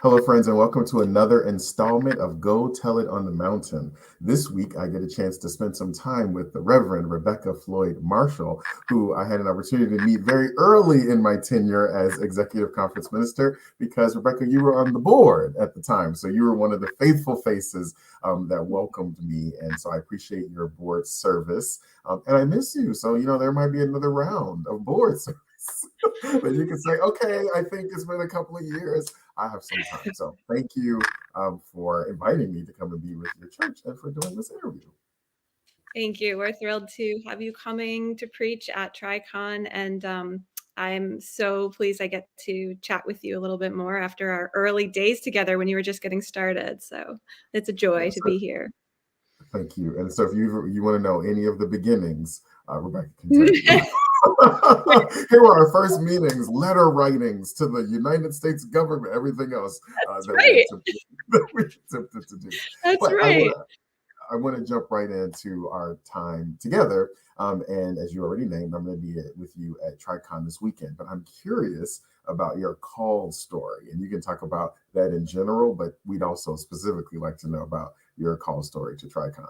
Hello, friends, and welcome to another installment of Go Tell It on the Mountain. This week, I get a chance to spend some time with the Reverend Rebecca Floyd Marshall, who I had an opportunity to meet very early in my tenure as Executive Conference Minister, because, Rebecca, you were on the board at the time. So you were one of the faithful faces that welcomed me. And so I appreciate your board service. And I miss you. So, there might be another round of board service. But you can say, okay, I think it's been a couple of years. I have some time. So thank you for inviting me to come and be with your church and for doing this interview. Thank you. We're thrilled to have you coming to preach at TriCon. And I'm so pleased I get to chat with you a little bit more after our early days together when you were just getting started. So it's a joy to be here. Thank you. And so if you want to know any of the beginnings, Rebecca can tell you. Here were our first meetings, letter writings to the United States government, everything else that we attempted to do. That's right. I want to jump right into our time together. And as you already named, I'm going to be with you at TriCon this weekend. But I'm curious about your call story. And you can talk about that in general, but we'd also specifically like to know about your call story to TriCon.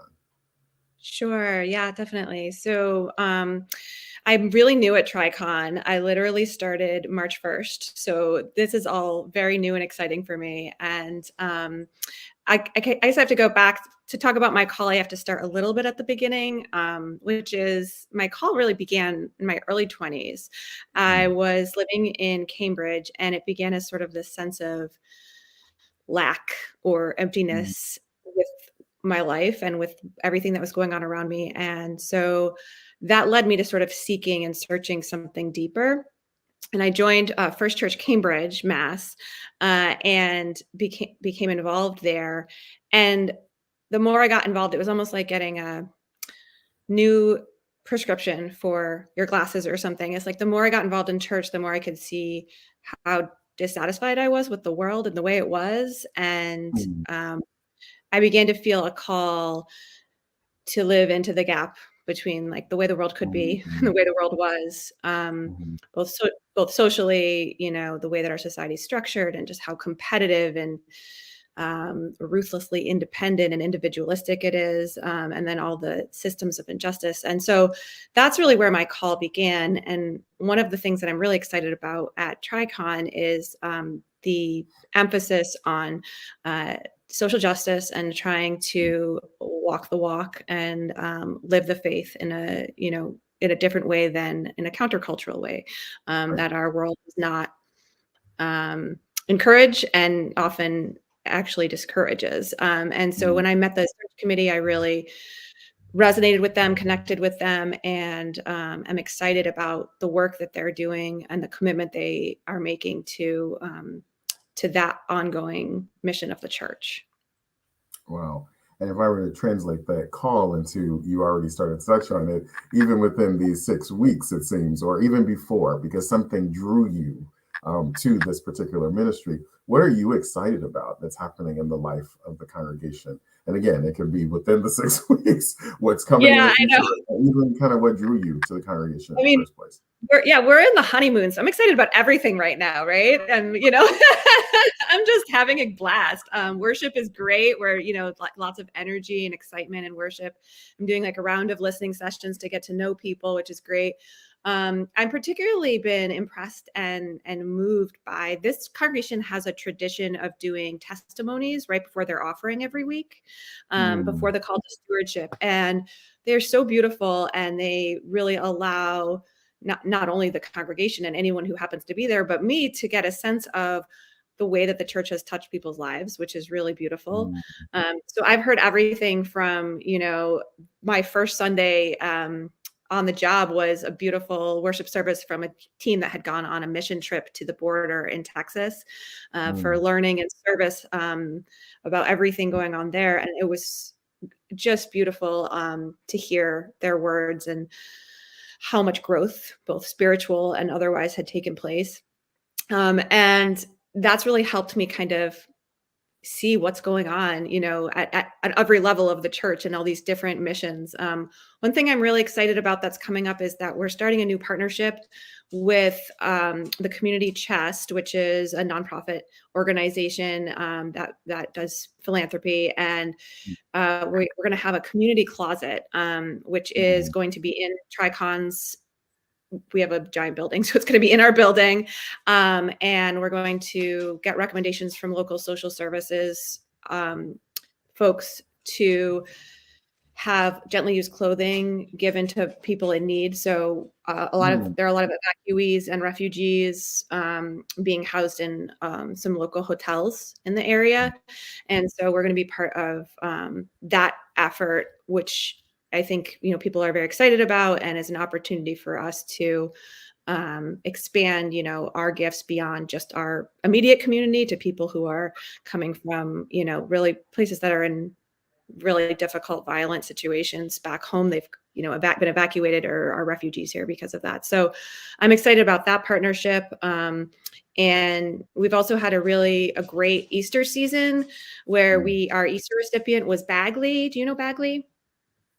Sure. Yeah, definitely. So I'm really new at TriCon. I literally started March 1st. So this is all very new and exciting for me. And I guess I have to go back to talk about my call. I have to start a little bit at the beginning, which is my call really began in my early 20s. I was living in Cambridge, and it began as sort of this sense of lack or emptiness with my life and with everything that was going on around me. And so that led me to sort of seeking and searching something deeper. And I joined First Church Cambridge, Mass, and became involved there. And the more I got involved, it was almost like getting a new prescription for your glasses or something. It's like the more I got involved in church, the more I could see how dissatisfied I was with the world and the way it was. And I began to feel a call to live into the gap between like the way the world could be and the way the world was, both socially, the way that our society is structured and just how competitive and ruthlessly independent and individualistic it is, and then all the systems of injustice. And so that's really where my call began. And one of the things that I'm really excited about at TriCon is the emphasis on social justice and trying to walk the walk and live the faith in a different way than in a countercultural way that our world does not encourage and often actually discourages. And so when I met the search committee, I really resonated with them, connected with them, and I'm excited about the work that they're doing and the commitment they are making to that ongoing mission of the church. Wow. And if I were to translate that call into, you already started to touch on it, even within these 6 weeks, it seems, or even before, because something drew you to this particular ministry. What are you excited about that's happening in the life of the congregation? And again, it could be within the 6 weeks, what's coming in the future, even kind of what drew you to the congregation in the first place. We're in the honeymoon, so I'm excited about everything right now, right? And I'm just having a blast. Worship is great. We're lots of energy and excitement in worship. I'm doing like a round of listening sessions to get to know people, which is great. I'm particularly been impressed and moved by this congregation has a tradition of doing testimonies right before their offering every week, before the call to stewardship, and they're so beautiful, and they really allow not only the congregation and anyone who happens to be there, but me to get a sense of the way that the church has touched people's lives, which is really beautiful. So I've heard everything from, my first Sunday on the job was a beautiful worship service from a team that had gone on a mission trip to the border in Texas for learning and service about everything going on there. And it was just beautiful to hear their words and how much growth, both spiritual and otherwise, had taken place. And that's really helped me kind of see what's going on, at every level of the church and all these different missions. One thing I'm really excited about that's coming up is that we're starting a new partnership with the Community Chest, which is a nonprofit organization that does philanthropy, and we're going to have a community closet, which is going to be in TriCon's. We have a giant building, so it's going to be in our building, and we're going to get recommendations from local social services folks to have gently used clothing given to people in need. So there are a lot of evacuees and refugees being housed in some local hotels in the area, and so we're going to be part of that effort, which I think people are very excited about, and is an opportunity for us to expand our gifts beyond just our immediate community to people who are coming from really places that are in really difficult, violent situations back home. They've been evacuated or are refugees here because of that. So I'm excited about that partnership. And we've also had a great Easter season where our Easter recipient was Bagley. Do you know Bagley?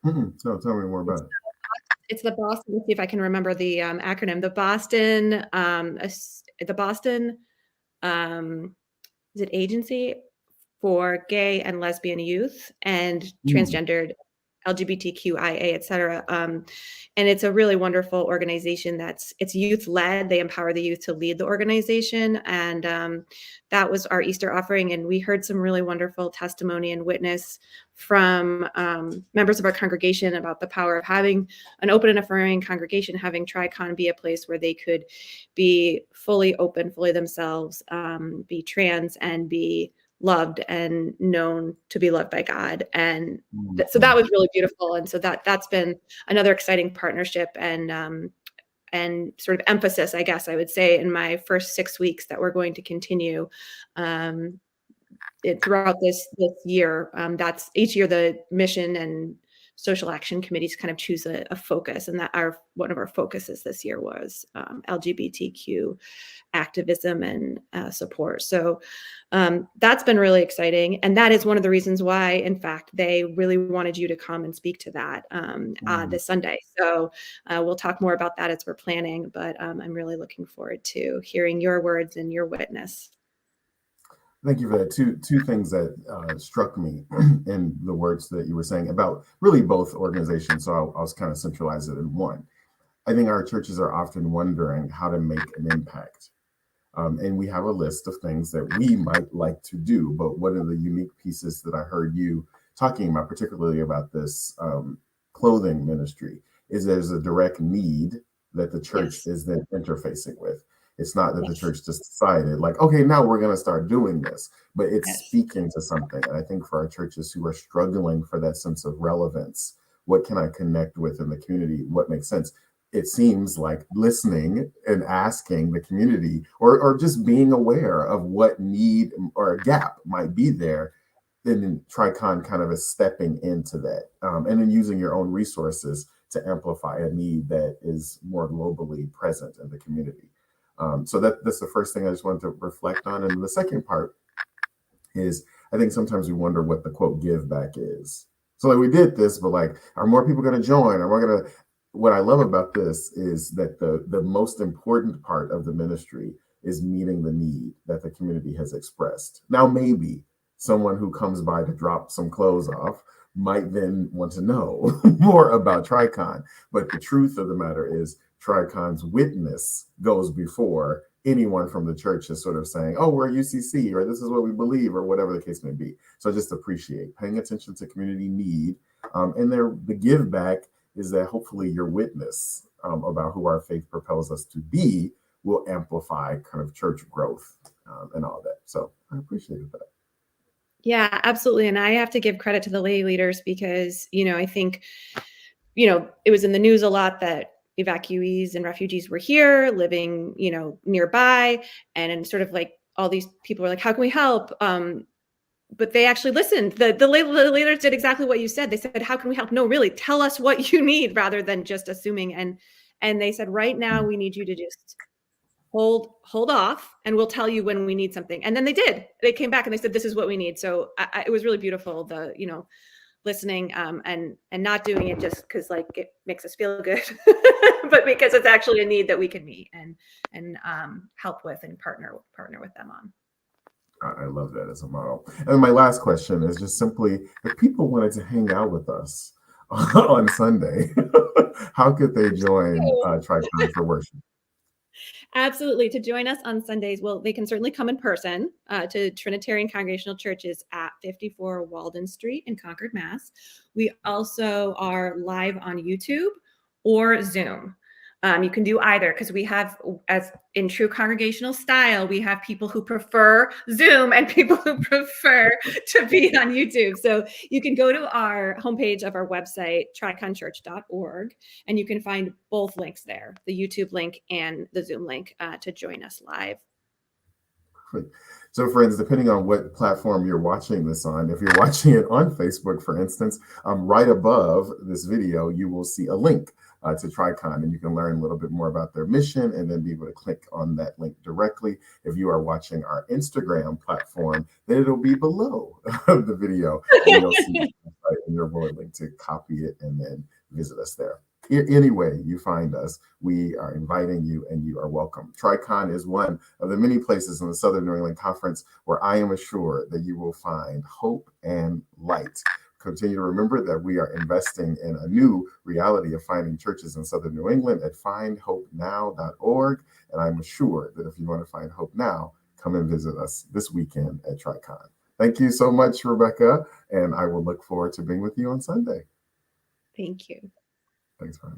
No, tell me more about it. It's the Boston. Let's see if I can remember the acronym. The Boston, is it Agency for Gay and Lesbian Youth and Transgendered, LGBTQIA, et cetera. And it's a really wonderful organization it's youth led. They empower the youth to lead the organization. And that was our Easter offering. And we heard some really wonderful testimony and witness from members of our congregation about the power of having an open and affirming congregation, having TriCon be a place where they could be fully open, fully themselves, be trans, and be loved and known to be loved by God. And so that was really beautiful. And so that's been another exciting partnership and sort of emphasis, I guess I would say, in my first 6 weeks that we're going to continue throughout this year. That's each year the mission and social action committees kind of choose a focus, and that one of our focuses this year was LGBTQ activism and support. So that's been really exciting. And that is one of the reasons why, in fact, they really wanted you to come and speak to that this Sunday. So we'll talk more about that as we're planning, but I'm really looking forward to hearing your words and your witness. Thank you for that. Two things that struck me in the words that you were saying about really both organizations. So I'll kind of centralize it in one. I think our churches are often wondering how to make an impact. And we have a list of things that we might like to do. But one of the unique pieces that I heard you talking about, particularly about this clothing ministry, is there's a direct need that the church is then interfacing with. It's not that the church just decided, like, okay, now we're going to start doing this, but it's speaking to something. And I think for our churches who are struggling for that sense of relevance, what can I connect with in the community? What makes sense? It seems like listening and asking the community or just being aware of what need or a gap might be there. Then TriCon kind of is stepping into that and then using your own resources to amplify a need that is more globally present in the community. So that's the first thing I just wanted to reflect on. And the second part is I think sometimes we wonder what the quote give back is. So like we did this, but like, are more people going to join? Are we going to? What I love about this is that the most important part of the ministry is meeting the need that the community has expressed. Now, maybe someone who comes by to drop some clothes off might then want to know more about TriCon. But the truth of the matter is TriCon's witness goes before anyone from the church is sort of saying, oh, we're UCC, or this is what we believe, or whatever the case may be. So I just appreciate paying attention to community need. And the give back is that hopefully your witness about who our faith propels us to be will amplify kind of church growth and all that. So I appreciated that. Yeah, absolutely. And I have to give credit to the lay leaders because, I think, it was in the news a lot that evacuees and refugees were here living, nearby. And sort of like all these people were like, how can we help? But they actually listened. The leaders did exactly what you said. They said, how can we help? No, really, tell us what you need rather than just assuming. And they said, right now, we need you to just hold off, and we'll tell you when we need something. And then they did. They came back and they said, this is what we need. So it was really beautiful, the, listening, and not doing it just because like it makes us feel good, but because it's actually a need that we can meet and help with and partner with them on. I love that as a model. And my last question is just simply, if people wanted to hang out with us on Sunday, how could they join TriCon for worship? Absolutely. To join us on Sundays, well, they can certainly come in person to Trinitarian Congregational Churches at 54 Walden Street in Concord, Mass. We also are live on YouTube or Zoom. You can do either, because we have, as in true congregational style, we have people who prefer Zoom and people who prefer to be on YouTube. So you can go to our homepage of our website, triconchurch.org, and you can find both links there, the YouTube link and the Zoom link, to join us live. So friends, depending on what platform you're watching this on, if you're watching it on Facebook, for instance, right above this video, you will see a link to TriCon, and you can learn a little bit more about their mission and then be able to click on that link directly. If you are watching our Instagram platform, then it'll be below the video, and you'll see and you're more link to copy it and then visit us there. Any way you find us, we are inviting you and you are welcome. TriCon is one of the many places in the Southern New England Conference where I am assured that you will find hope and light. Continue to remember that we are investing in a new reality of finding churches in Southern New England at findhopenow.org. And I'm assured that if you want to find hope now, come and visit us this weekend at TriCon. Thank you so much, Rebecca, and I will look forward to being with you on Sunday. Thank you. Thanks, friends.